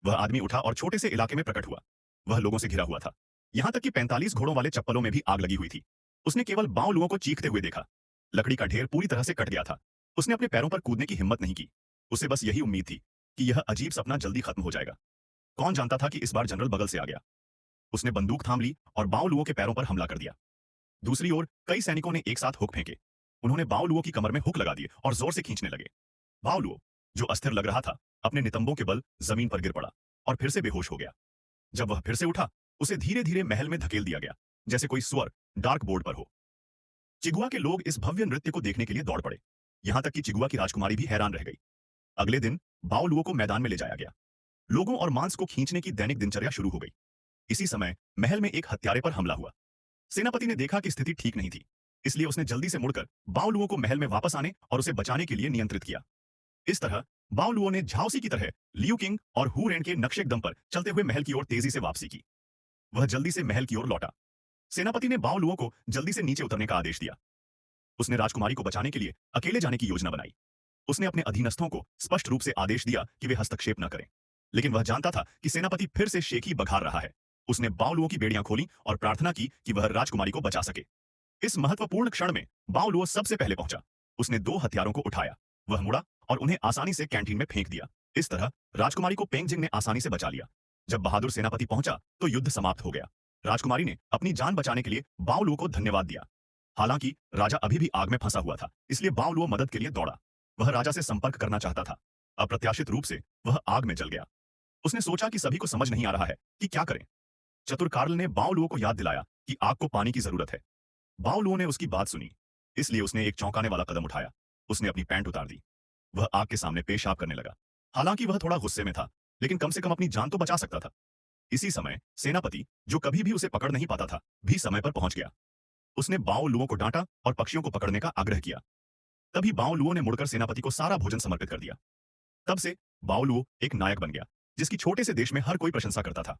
वह आदमी उठा और छोटे से इलाके में प्रकट हुआ। वह लोगों से घिरा हुआ था। यहां तक कि 45 घोड़ों वाले चप्पलों में भी आग लगी हुई थी। उसने केवल बावलुओं को चीखते हुए देखा। लकड़ी का ढेर पूरी तरह से कट गया था। उसने अपने पैरों पर कूदने की हिम्मत नहीं की। उसे बस यही उम्मीद थी कि यह अजीब सपना जल्दी खत्म हो जाएगा। कौन जानता था कि इस बार जनरल बगल से आ गया। उसने बंदूक थाम ली और बावलुओं के पैरों पर हमला कर दिया। दूसरी ओर कई सैनिकों ने एक साथ हुक फेंके। उन्होंने बावलुओं की कमर में हुक लगा दिए और जोर से खींचने लगे। बावलुओ, जो अस्थिर लग रहा था, अपने नितंबों के बल जमीन पर गिर पड़ा और फिर से बेहोश हो गया। जब वह फिर से उठा, उसे धीरे धीरे महल में धकेल दिया गया, जैसे कोई स्वर डार्क बोर्ड पर हो। चिगुआ के लोग इस भव्य नृत्य को देखने के लिए दौड़ पड़े। यहां तक कि चिगुआ की राजकुमारी भी हैरान रह गई। अगले दिन बावलुओं को मैदान में ले जाया गया। लोगों और मांस को खींचने की दैनिक दिनचर्या शुरू हो गई। इसी समय महल में एक हत्यारे पर हमला हुआ। सेनापति ने देखा कि स्थिति ठीक नहीं थी, इसलिए उसने जल्दी से मुड़कर बावलुओं को महल में वापस आने और उसे बचाने के लिए नियंत्रित किया। इस तरह बावलुओं ने झाओसी की तरह लियू किंग और हू रेन के नक्शे कदम पर चलते हुए महल की ओर तेजी से वापसी की। वह जल्दी से महल की ओर लौटा। सेनापति ने बावलुओं को जल्दी से नीचे उतरने का आदेश दिया। उसने राजकुमारी को बचाने के लिए अकेले जाने की योजना बनाई। उसने अपने अधीनस्थों को स्पष्ट रूप से आदेश दिया कि वे हस्तक्षेप न करें, लेकिन वह जानता था कि सेनापति फिर से शेखी बघार रहा है। उसने बावलुओं की बेड़ियां खोली और प्रार्थना की कि वह राजकुमारी को बचा सके। इस महत्वपूर्ण क्षण में बावलुओ सबसे पहले पहुंचा। उसने 2 हथियारों को उठाया। वह मुड़ा और उन्हें आसानी से कैंटीन में फेंक दिया। इस तरह राजकुमारी को पेंगजिंग ने आसानी से बचा लिया। जब बहादुर सेनापति पहुंचा तो युद्ध समाप्त हो गया। राजकुमारी ने अपनी जान बचाने के लिए बावलुओ को धन्यवाद दिया। हालांकि राजा अभी भी आग में फंसा हुआ था, इसलिए बावलुओ मदद के लिए दौड़ा। वह राजा से संपर्क करना चाहता था। अप्रत्याशित रूप से वह आग में जल गया। उसने सोचा कि सभी को समझ नहीं आ रहा है कि क्या करें। चतुर कार्ल ने बावलुओं को याद दिलाया कि आग को पानी की जरूरत है। बावलुओं ने उसकी बात सुनी, इसलिए उसने एक चौंकाने वाला कदम उठाया। उसने अपनी पैंट उतार दी। वह आग के सामने पेशाब करने लगा। हालांकि वह थोड़ा गुस्से में था, लेकिन कम से कम अपनी जान तो बचा सकता था। इसी समय सेनापति, जो कभी भी उसे पकड़ नहीं पाता था, भी समय पर पहुंच गया। उसने बावलुओं को डांटा और पक्षियों को पकड़ने का आग्रह किया। तभी बावलुओं ने मुड़कर सेनापति को सारा भोजन समर्पित कर दिया। तब से बावलुओ एक नायक बन गया, जिसकी छोटे से देश में हर कोई प्रशंसा करता था।